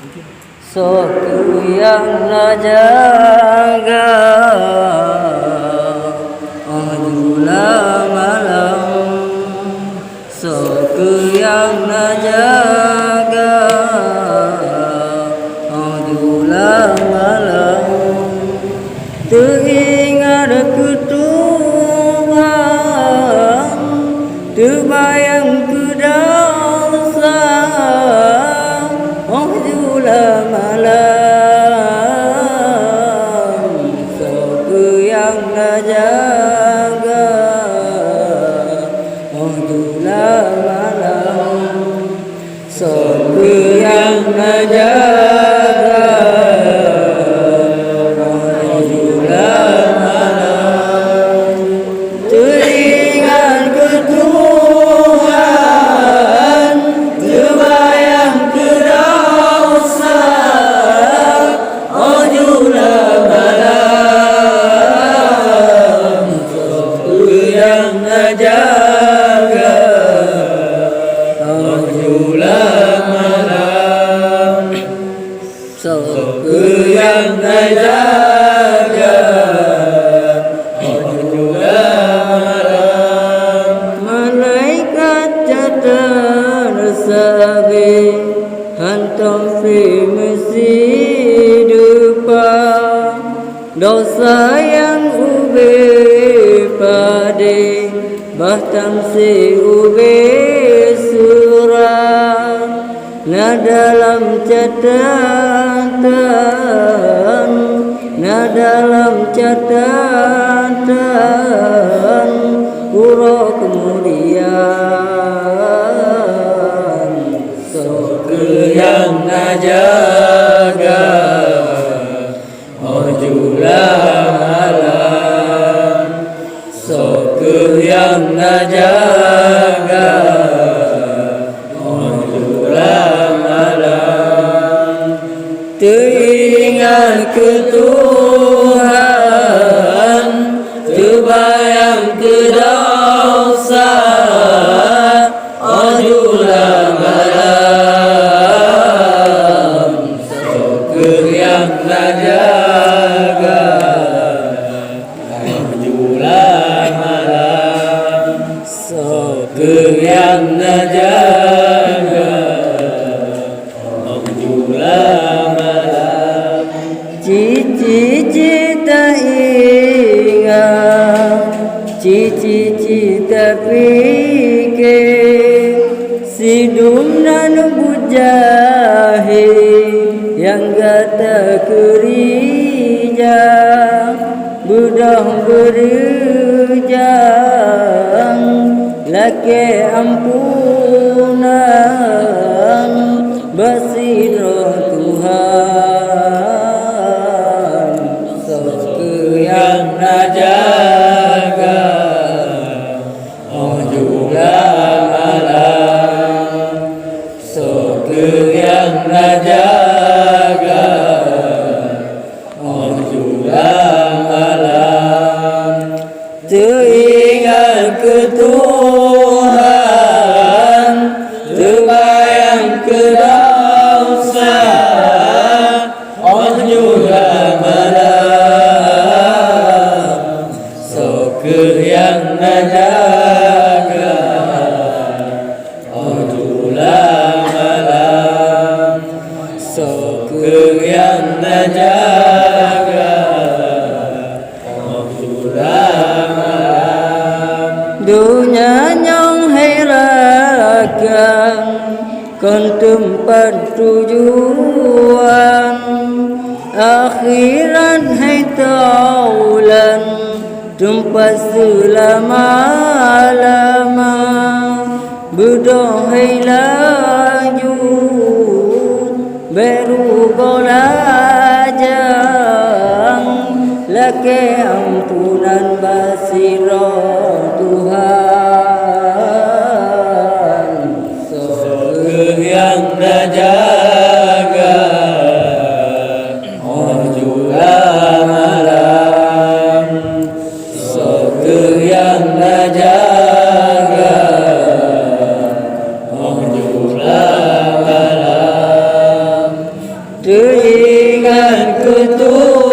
Suatu yang najaga Ajulah malam. Suatu yang najaga Ajulah malam. Teringat ke Tuhan, terbayang ke dosa. Ajulah malam. Siapa yang najaga Ajulah malam. Siapa yang najaga Ajulah malam. Teringat ke Tuhan, terbayang ke dosa. Ajulah malam. Siapa yang najaga Ajulah malam. Siapa yang najaga Ajulah malam. Malaikat catat sabi hantam fi masjid depan. Dosa yang ube pade bahtam si ube surah. Na dalam catatan, na dalam catatan urut kemudian. Siapa yang najaga Ajulah malam. Siapa yang najaga Ajulah malam. Teringat ke Tuhan, terbayang ke dosa. Ajulah malam. Siapa yang najaga Ajulah malam. Siapa yang najaga Ajulah malam. Cita-cita ingat, cita-cita fikir. Sidum nan bujahid yang gata kerja. Budah berjang laki ampunan. Basirah Tuhan. Siapa yang najaga Ajulah malam. Siapa yang najaga Ajulah malam. Teringat ke Tuhan, terbayang ke dosa. Ajulah malam. Siapa yang najaga Ajulah malam. Siapa yang najaga Ajulah malam. Dunia yang herakan kan tempat tujuan. Akhirat hai taulan tempat selama-lama. Berdoa laju baru golajang. Laki ampunan basirah Tuhan. Siapa yang najaga Ajulah malam. Siapa yang najaga Ajulah malam. Seingat ku